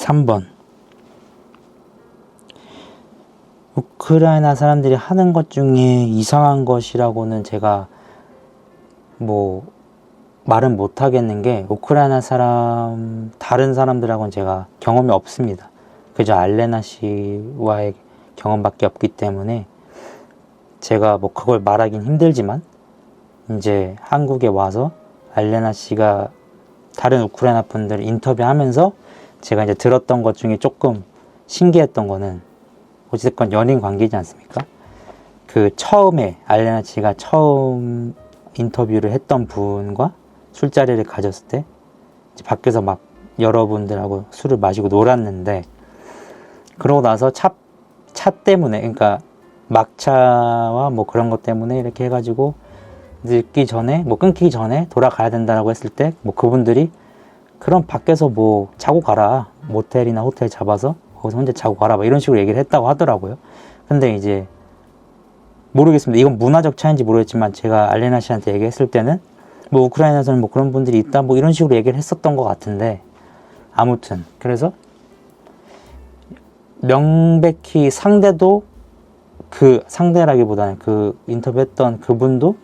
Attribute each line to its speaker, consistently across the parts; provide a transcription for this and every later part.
Speaker 1: 3번. 우크라이나 사람들이 하는 것 중에 이상한 것이라고는 제가 뭐 말은 못 하겠는 게, 우크라이나 사람, 다른 사람들하고는 제가 경험이 없습니다. 그저 알레나 씨와의 경험밖에 없기 때문에 제가 뭐 그걸 말하긴 힘들지만, 이제 한국에 와서 알레나 씨가 다른 우크라이나 분들 인터뷰하면서 제가 이제 들었던 것 중에 조금 신기했던 거는, 어쨌든 연인 관계지 않습니까? 그 처음에 알레나 씨가 처음 인터뷰를 했던 분과 술자리를 가졌을 때 이제 밖에서 막 여러분들하고 술을 마시고 놀았는데, 그러고 나서 차 때문에, 그러니까 막차와 뭐 그런 것 때문에 이렇게 해가지고 늦기 전에, 뭐 끊기기 전에 돌아가야 된다라고 했을 때, 뭐 그분들이 그럼 밖에서 뭐 자고 가라, 모텔이나 호텔 잡아서 거기서 혼자 자고 가라, 뭐 이런 식으로 얘기를 했다고 하더라고요. 근데 이제 모르겠습니다. 이건 문화적 차이인지 모르겠지만, 제가 알레나 씨한테 얘기했을 때는 뭐 우크라이나에서는 뭐 그런 분들이 있다, 뭐 이런 식으로 얘기를 했었던 것 같은데, 아무튼 그래서 명백히 상대도, 그 상대라기보다는 그 인터뷰했던 그분도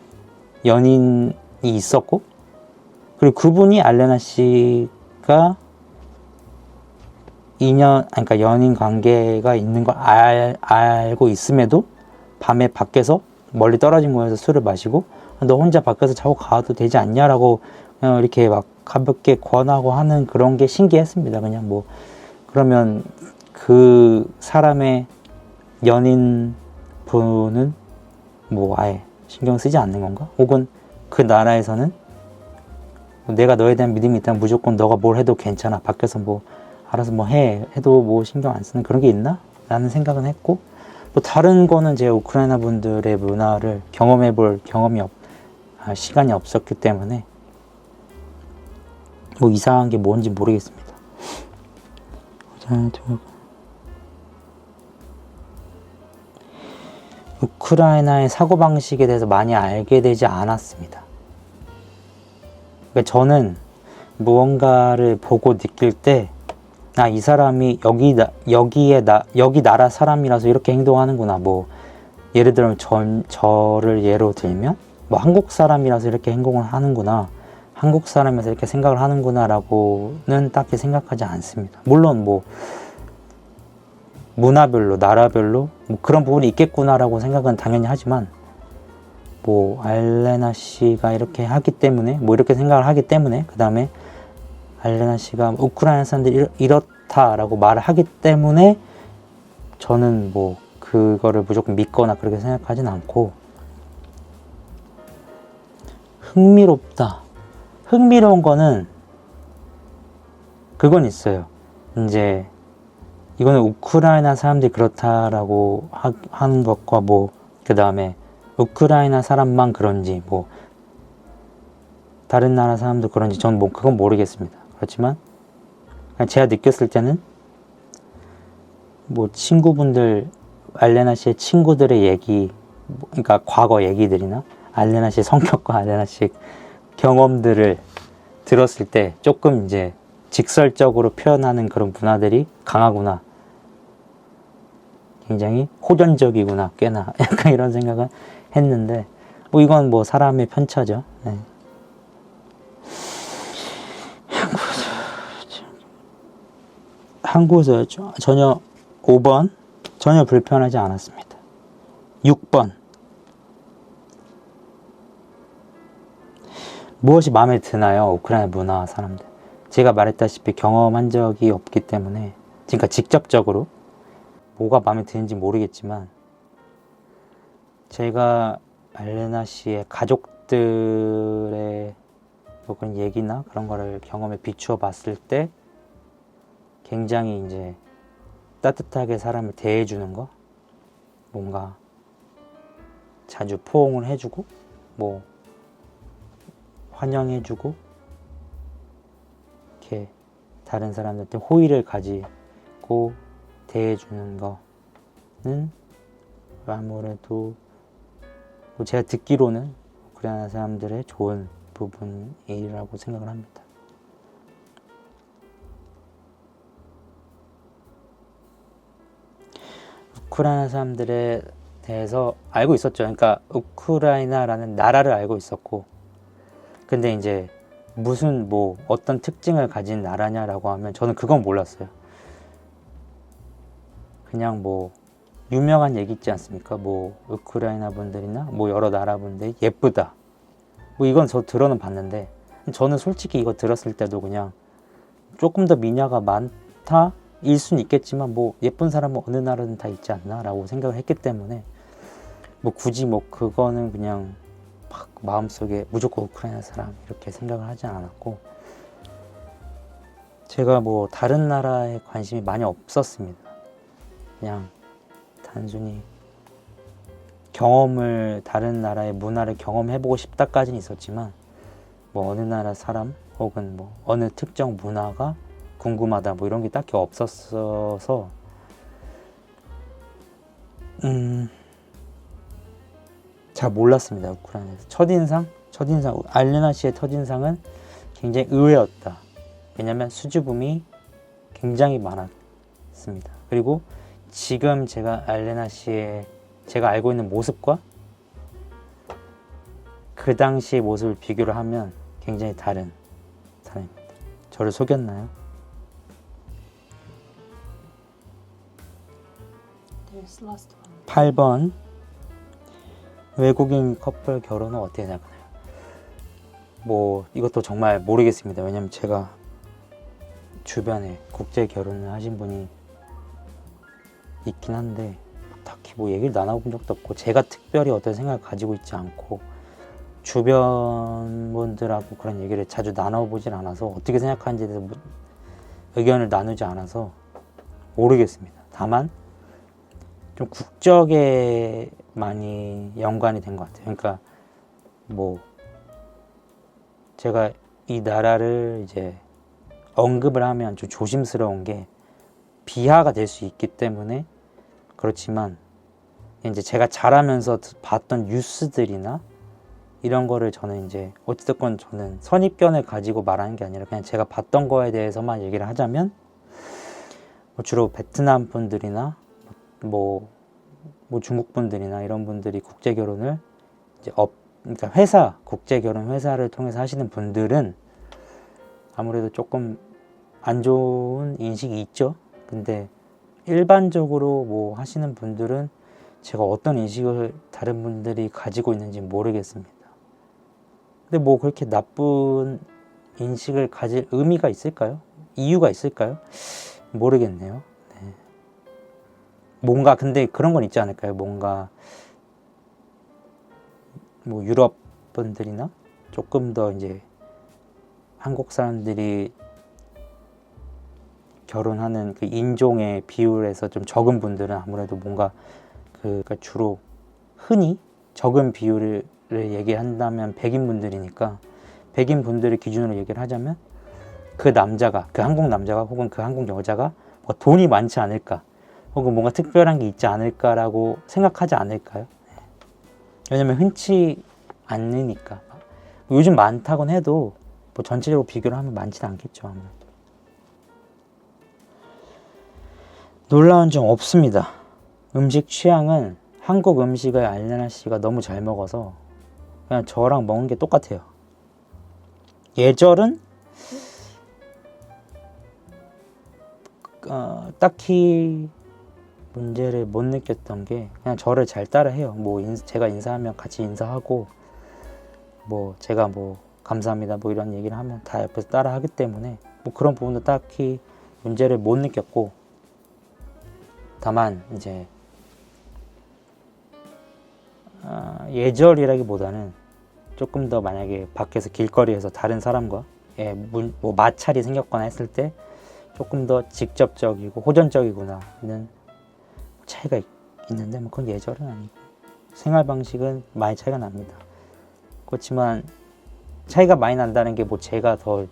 Speaker 1: 연인이 있었고, 그리고 그분이 알레나 씨가 그러니까 연인 관계가 있는 걸 알고 있음에도 밤에 밖에서 멀리 떨어진 곳에서 술을 마시고, 너 혼자 밖에서 자고 가도 되지 않냐라고 그냥 이렇게 막 가볍게 권하고 하는 그런 게 신기했습니다. 그냥 뭐, 그러면 그 사람의 연인 분은 뭐 아예 신경 쓰지 않는 건가? 혹은 그 나라에서는 내가 너에 대한 믿음이 있다면 무조건 너가 뭘 해도 괜찮아, 밖에서 뭐 알아서 뭐 해도 뭐 신경 안 쓰는 그런 게 있나? 라는 생각은 했고, 또 다른 거는 제가 우크라이나 분들의 문화를 경험해 볼 시간이 없었기 때문에 뭐 이상한 게 뭔지 모르겠습니다. 우크라이나의 사고방식에 대해서 많이 알게 되지 않았습니다. 그러니까 저는 무언가를 보고 느낄 때, 이 사람이 여기 나라 사람이라서 이렇게 행동하는구나. 뭐 예를 들면 저를 예로 들면 뭐 한국 사람이라서 이렇게 행동을 하는구나, 한국 사람이라서 이렇게 생각을 하는구나 라고는 딱히 생각하지 않습니다. 물론 뭐 문화별로, 나라별로 뭐 그런 부분이 있겠구나 라고 생각은 당연히 하지만, 뭐 알레나 씨가 이렇게 하기 때문에, 뭐 이렇게 생각을 하기 때문에, 그 다음에 알레나 씨가 우크라이나 사람들이 이렇다라고 말을 하기 때문에 저는 뭐 그거를 무조건 믿거나 그렇게 생각하진 않고, 흥미로운 거는 그건 있어요. 이제 이거는 우크라이나 사람들이 그렇다라고 하는 것과, 뭐 그 다음에 우크라이나 사람만 그런지 뭐 다른 나라 사람도 그런지 저는 뭐 그건 모르겠습니다. 그렇지만 그냥 제가 느꼈을 때는 뭐 친구분들, 알레나 씨의 친구들의 얘기, 그러니까 과거 얘기들이나 알레나 씨의 성격과 알레나 씨의 경험들을 들었을 때 조금 이제 직설적으로 표현하는 그런 문화들이 강하구나, 굉장히 호전적이구나, 꽤나 약간 이런 생각은 했는데, 뭐 이건 뭐 사람의 편차죠. 네. 한국에서였죠. 전혀 5번 전혀 불편하지 않았습니다. 6번 무엇이 마음에 드나요? 우크라이나 문화 사람들. 제가 말했다시피 경험한 적이 없기 때문에, 그러니까 직접적으로 뭐가 마음에 드는지 모르겠지만, 제가 알레나 씨의 가족들의 뭐 그런 얘기나 그런 거를 경험에 비추어 봤을 때 굉장히 이제 따뜻하게 사람을 대해주는 거, 뭔가 자주 포옹을 해주고 뭐 환영해주고, 이렇게 다른 사람들한테 호의를 가지고 대해주는 거는 아무래도 뭐 제가 듣기로는 우크라이나 사람들의 좋은 부분이라고 생각을 합니다. 우크라이나 사람들에 대해서 알고 있었죠. 그러니까 우크라이나라는 나라를 알고 있었고, 근데 이제 무슨 뭐 어떤 특징을 가진 나라냐라고 하면 저는 그건 몰랐어요. 그냥 뭐 유명한 얘기 있지 않습니까? 뭐 우크라이나 분들이나 뭐 여러 나라 분들이 예쁘다. 뭐 이건 저 들어는 봤는데, 저는 솔직히 이거 들었을 때도 그냥 조금 더 미녀가 많다? 일 수는 있겠지만 뭐 예쁜 사람은 어느 나라든 다 있지 않나? 라고 생각을 했기 때문에 뭐 굳이 뭐 그거는 그냥 막 마음속에 무조건 우크라이나 사람 이렇게 생각을 하지 않았고, 제가 뭐 다른 나라에 관심이 많이 없었습니다. 그냥 단순히 다른 나라의 문화를 경험해보고 싶다까지는 있었지만, 뭐 어느 나라 사람 혹은 뭐 어느 특정 문화가 궁금하다 뭐 이런 게 딱히 없었어서 잘 몰랐습니다. 우크라이나에서 첫인상 알레나 씨의 첫인상은 굉장히 의외였다. 왜냐면 수줍음이 굉장히 많았습니다. 그리고 지금 제가 알레나 씨의 제가 알고 있는 모습과 그 당시의 모습을 비교를 하면 굉장히 다른 사람입니다. 저를 속였나요?
Speaker 2: There's last one.
Speaker 1: 8번 외국인 커플 결혼은 어떻게 생각하나요? 뭐 이것도 정말 모르겠습니다. 왜냐면 제가 주변에 국제 결혼을 하신 분이 있긴 한데 딱히 뭐 얘기를 나눠본 적도 없고, 제가 특별히 어떤 생각을 가지고 있지 않고 주변 분들하고 그런 얘기를 자주 나눠보진 않아서 어떻게 생각하는지에 대해서 의견을 나누지 않아서 모르겠습니다. 다만 좀 국적에 많이 연관이 된 것 같아요. 그러니까 뭐 제가 이 나라를 이제 언급을 하면 좀 조심스러운 게 비하가 될 수 있기 때문에 그렇지만, 이제 제가 자라면서 봤던 뉴스들이나 이런 거를 저는 이제 어찌됐건 저는 선입견을 가지고 말하는 게 아니라 그냥 제가 봤던 거에 대해서만 얘기를 하자면, 뭐 주로 베트남 분들이나 뭐 중국 분들이나 이런 분들이 국제 결혼을 이제 그러니까 국제 결혼 회사를 통해서 하시는 분들은 아무래도 조금 안 좋은 인식이 있죠. 근데 일반적으로 뭐 하시는 분들은 제가 어떤 인식을 다른 분들이 가지고 있는지 모르겠습니다. 근데 뭐 그렇게 나쁜 인식을 가질 의미가 있을까요? 이유가 있을까요? 모르겠네요. 네. 뭔가 근데 그런 건 있지 않을까요? 뭔가 뭐 유럽 분들이나 조금 더 이제 한국 사람들이 결혼하는 그 인종의 비율에서 좀 적은 분들은 아무래도 뭔가 그러니까 주로 흔히 적은 비율을 얘기한다면 백인 분들이니까, 백인 분들을 기준으로 얘기를 하자면 그 한국 남자가 혹은 그 한국 여자가 뭐 돈이 많지 않을까 혹은 뭔가 특별한 게 있지 않을까라고 생각하지 않을까요? 왜냐면 흔치 않으니까. 요즘 많다곤 해도 뭐 전체적으로 비교를 하면 많지는 않겠죠. 아무래도. 놀라운 점 없습니다. 음식 취향은 한국 음식을 알레나 씨가 너무 잘 먹어서 그냥 저랑 먹는 게 똑같아요. 예절은 딱히 문제를 못 느꼈던 게 그냥 저를 잘 따라해요. 뭐 제가 인사하면 같이 인사하고, 뭐 제가 뭐 감사합니다 뭐 이런 얘기를 하면 다 옆에서 따라하기 때문에 뭐 그런 부분도 딱히 문제를 못 느꼈고, 다만 이제 예절이라기보다는 조금 더 만약에 밖에서 길거리에서 다른 사람과 뭐 마찰이 생겼거나 했을 때 조금 더 직접적이고 호전적이구나는 차이가 있는데, 뭐 그건 예절은 아니고 생활 방식은 많이 차이가 납니다. 그렇지만 차이가 많이 난다는 게 뭐 제가 더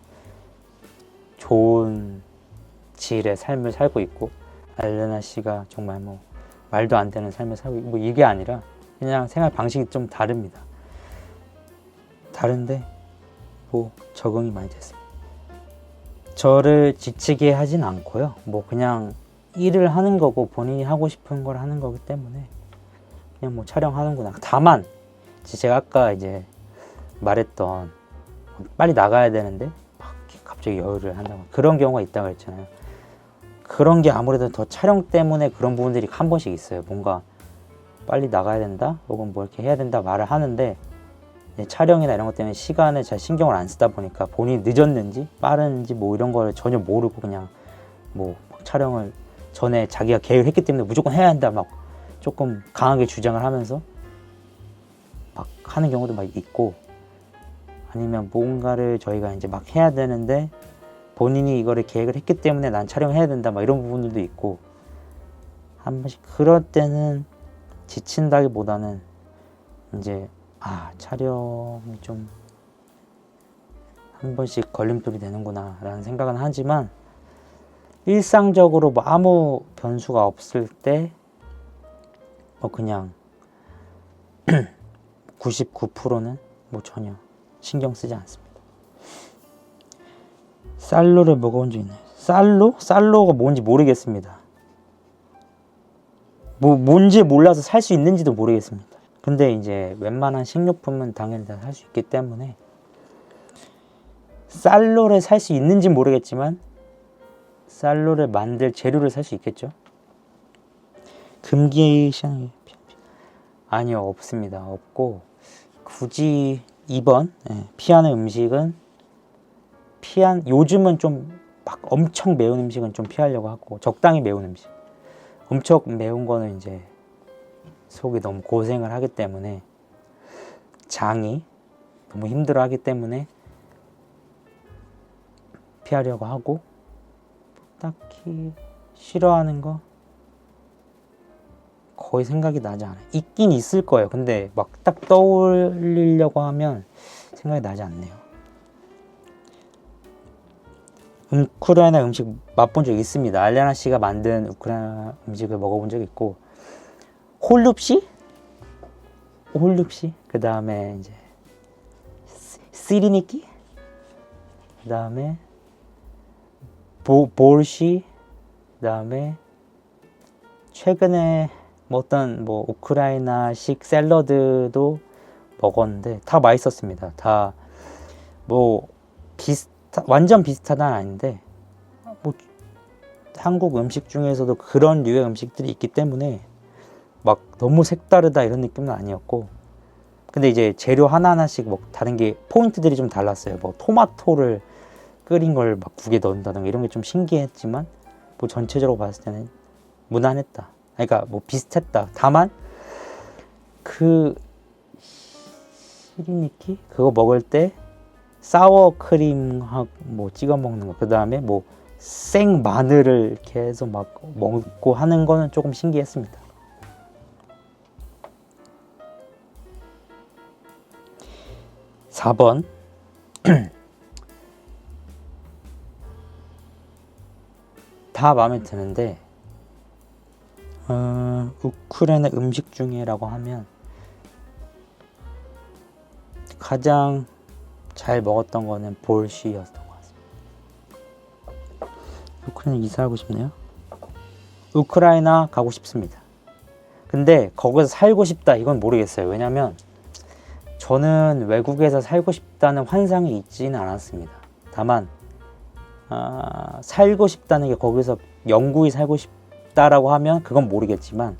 Speaker 1: 좋은 질의 삶을 살고 있고 알레나 씨가 정말 뭐 말도 안 되는 삶을 살고 있고 뭐 이게 아니라 그냥 생활 방식이 좀 다릅니다. 다른데 뭐 적응이 많이 됐습니다. 저를 지치게 하진 않고요. 뭐 그냥 일을 하는 거고 본인이 하고 싶은 걸 하는 거기 때문에 그냥 뭐 촬영하는구나. 다만 제가 아까 이제 말했던 빨리 나가야 되는데 막 갑자기 여유를 한다고 그런 경우가 있다고 했잖아요. 그런 게 아무래도 더 촬영 때문에 그런 부분들이 한 번씩 있어요. 뭔가 빨리 나가야 된다 혹은 뭐 이렇게 해야 된다 말을 하는데 촬영이나 이런 것 때문에 시간을 잘 신경을 안 쓰다 보니까 본인이 늦었는지 빠른지 뭐 이런 걸 전혀 모르고 그냥 뭐 촬영을 전에 자기가 계획을 했기 때문에 무조건 해야 한다 막 조금 강하게 주장을 하면서 막 하는 경우도 막 있고, 아니면 뭔가를 저희가 이제 막 해야 되는데 본인이 이거를 계획을 했기 때문에 난 촬영해야 된다 막 이런 부분들도 있고, 한 번씩 그럴 때는 지친다기보다는 이제 촬영이 좀 한 번씩 걸림돌이 되는구나 라는 생각은 하지만, 일상적으로 뭐 아무 변수가 없을 때 뭐 그냥 99%는 뭐 전혀 신경 쓰지 않습니다. 쌀로를 먹어본 적 있나요? 쌀로? 쌀로가 뭔지 모르겠습니다. 뭔지 몰라서 살 수 있는지도 모르겠습니다. 근데 이제 웬만한 식료품은 당연히 다 살 수 있기 때문에 쌀로를 살 수 있는지 모르겠지만 쌀로를 만들 재료를 살 수 있겠죠? 금기 시장 아니요, 없습니다. 없고, 굳이 2번 피하는 음식은 요즘은 좀 막 엄청 매운 음식은 좀 피하려고 하고, 적당히 매운 음식, 엄청 매운 거는 이제 속이 너무 고생을 하기 때문에, 장이 너무 힘들어 하기 때문에 피하려고 하고, 딱히 싫어하는 거 거의 생각이 나지 않아요. 있긴 있을 거예요. 근데 막 딱 떠올리려고 하면 생각이 나지 않네요. 우크라이나 음식 맛본 적 있습니다. 알레나 씨가 만든 우크라이나 음식을 먹어본 적 있고, 홀룹시? 그 다음에 이제 시리니키? 그 다음에 볼시? 그 다음에 최근에 어떤 우크라이나식 샐러드도 먹었는데 다 맛있었습니다. 다 뭐 완전 비슷하다는 아닌데 뭐 한국 음식 중에서도 그런 류의 음식들이 있기 때문에 막 너무 색다르다 이런 느낌은 아니었고, 근데 이제 재료 하나하나씩 뭐 다른 게 포인트들이 좀 달랐어요. 뭐 토마토를 끓인 걸 막 국에 넣는다든가 이런 게 좀 신기했지만 뭐 전체적으로 봤을 때는 무난했다. 그러니까 뭐 비슷했다. 다만 그 시리니키 그거 먹을 때 사워 크림하고 뭐 찍어 먹는 거, 그 다음에 뭐 생 마늘을 계속 막 먹고 하는 거는 조금 신기했습니다. (4번) 다 마음에 드는데 우크라이나 음식 중에라고 하면 가장 잘 먹었던 거는 볼시였던 것 같습니다. 우크라이나 이사하고 싶네요. 우크라이나 가고 싶습니다. 근데 거기서 살고 싶다 이건 모르겠어요. 왜냐면 저는 외국에서 살고 싶다는 환상이 있지는 않았습니다. 다만 살고 싶다는 게 거기서 영구히 살고 싶다라고 하면 그건 모르겠지만,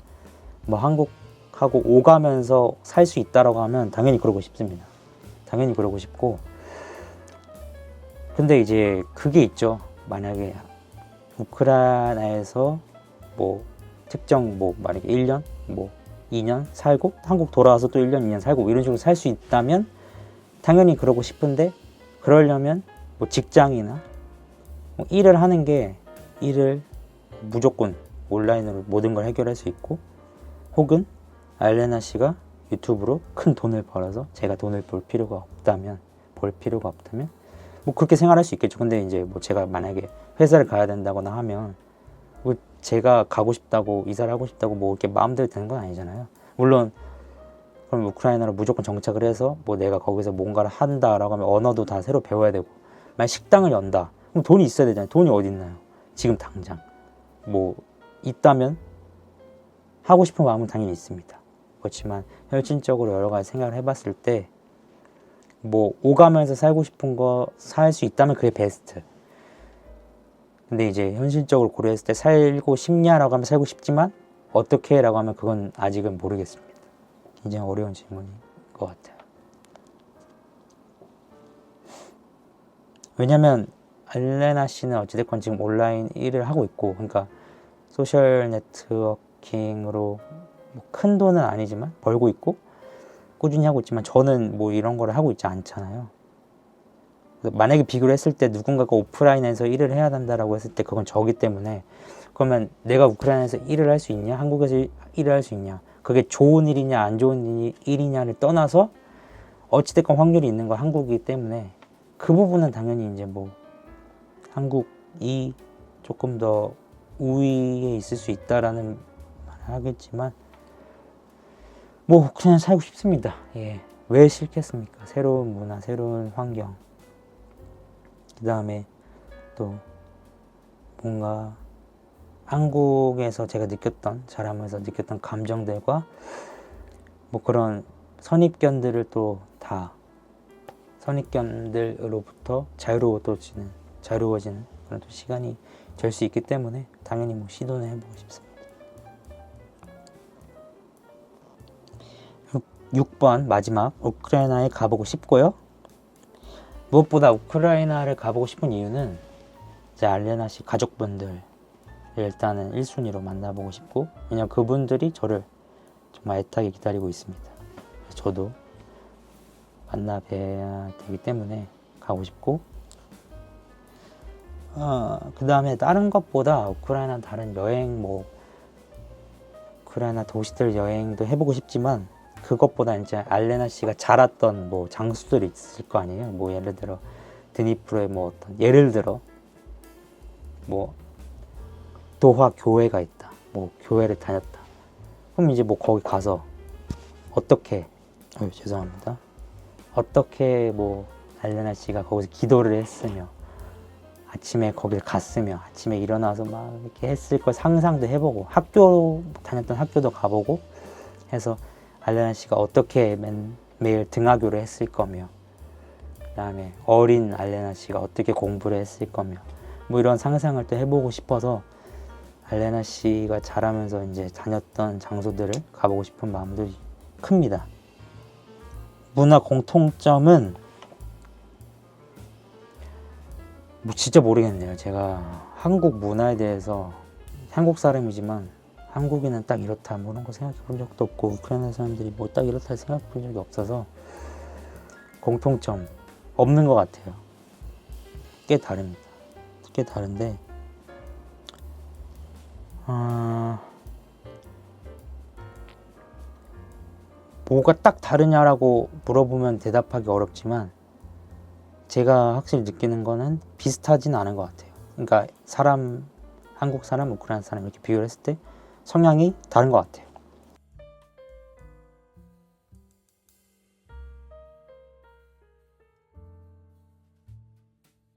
Speaker 1: 뭐 한국하고 오가면서 살 수 있다라고 하면 당연히 그러고 싶습니다. 당연히 그러고 싶고, 근데 이제 그게 있죠. 만약에 우크라이나에서 뭐 특정 만약에 1년 2년 살고 한국 돌아와서 또 1년 2년 살고 이런 식으로 살 수 있다면 당연히 그러고 싶은데, 그러려면 뭐 직장이나 일을 하는 게 일을 무조건 온라인으로 모든 걸 해결할 수 있고, 혹은 알레나 씨가 유튜브로 큰 돈을 벌어서 제가 돈을 볼 필요가 없다면 뭐 그렇게 생활할 수 있겠죠. 근데 이제 뭐 제가 만약에 회사를 가야 된다거나 하면 뭐 제가 가고 싶다고 이사를 하고 싶다고 뭐 이렇게 마음대로 되는 건 아니잖아요. 물론 그럼 우크라이나로 무조건 정착을 해서 뭐 내가 거기서 뭔가를 한다라고 하면 언어도 다 새로 배워야 되고, 만약 식당을 연다 그럼 돈이 있어야 되잖아요. 돈이 어디 있나요? 지금 당장 뭐 있다면 하고 싶은 마음은 당연히 있습니다. 그렇지만 혈진적으로 여러 가지 생각을 해봤을 때 뭐 오가면서 살고 싶은 거 살 수 있다면 그게 베스트. 근데 이제 현실적으로 고려했을 때 살고 싶냐라고 하면 살고 싶지만 어떻게 라고 하면 그건 아직은 모르겠습니다. 굉장히 어려운 질문인 것 같아요. 왜냐면 알레나 씨는 어찌됐건 지금 온라인 일을 하고 있고, 그러니까 소셜 네트워킹으로 뭐 큰 돈은 아니지만 벌고 있고 꾸준히 하고 있지만 저는 뭐 이런 거를 하고 있지 않잖아요. 만약에 비교를 했을 때 누군가가 오프라인에서 일을 해야 된다라고 했을 때 그건 저기 때문에, 그러면 내가 우크라이나에서 일을 할 수 있냐, 한국에서 일을 할 수 있냐, 그게 좋은 일이냐 안 좋은 일이냐를 떠나서 어찌됐건 확률이 있는 건 한국이기 때문에 그 부분은 당연히 이제 뭐 한국이 조금 더 우위에 있을 수 있다라는 말을 하겠지만 뭐 그냥 살고 싶습니다. 예. 왜 싫겠습니까? 새로운 문화, 새로운 환경. 그 다음에 또 뭔가 한국에서 제가 느꼈던, 자라면서 느꼈던 감정들과 뭐 그런 선입견들을 또 다 선입견들로부터 자유로워지는 그런 또 시간이 될 수 있기 때문에 당연히 뭐 시도는 해보고 싶습니다. 6번 마지막, 우크라이나에 가보고 싶고요. 무엇보다 우크라이나를 가보고 싶은 이유는 이제 알레나 씨 가족분들 일단은 1순위로 만나보고 싶고, 왜냐면 그분들이 저를 정말 애타게 기다리고 있습니다. 저도 만나 뵈야 되기 때문에 가고 싶고, 그 다음에 다른 것보다 우크라이나 다른 여행, 뭐 우크라이나 도시들 여행도 해보고 싶지만 그것보다 이제 알레나 씨가 자랐던 뭐 장소들이 있을 거 아니에요. 뭐 예를 들어 드니프로에 뭐 어떤, 예를 들어 뭐 도화 교회가 있다, 뭐 교회를 다녔다. 그럼 이제 뭐 거기 가서 어떻게, 죄송합니다. 어떻게 뭐 알레나 씨가 거기서 기도를 했으며 아침에 거길 갔으며 아침에 일어나서 막 이렇게 했을 걸 상상도 해보고, 학교 다녔던 학교도 가보고 해서 알레나 씨가 어떻게 매일 등하교를 했을 거며, 그 다음에 어린 알레나 씨가 어떻게 공부를 했을 거며, 뭐 이런 상상을 또 해보고 싶어서 알레나 씨가 자라면서 이제 다녔던 장소들을 가보고 싶은 마음도 큽니다. 문화 공통점은 뭐 진짜 모르겠네요. 제가 한국 문화에 대해서, 한국 사람이지만 한국인은 딱 이렇다 뭐 이런 거 생각해 본 적도 없고, 우크라이나 사람들이 뭐 딱 이렇다 생각해 본 적이 없어서 공통점 없는 것 같아요. 꽤 다릅니다. 꽤 다른데 뭐가 딱 다르냐라고 물어보면 대답하기 어렵지만 제가 확실히 느끼는 거는 비슷하진 않은 것 같아요. 그러니까 한국 사람, 우크라이나 사람 이렇게 비교를 했을 때 성향이 다른 것 같아요.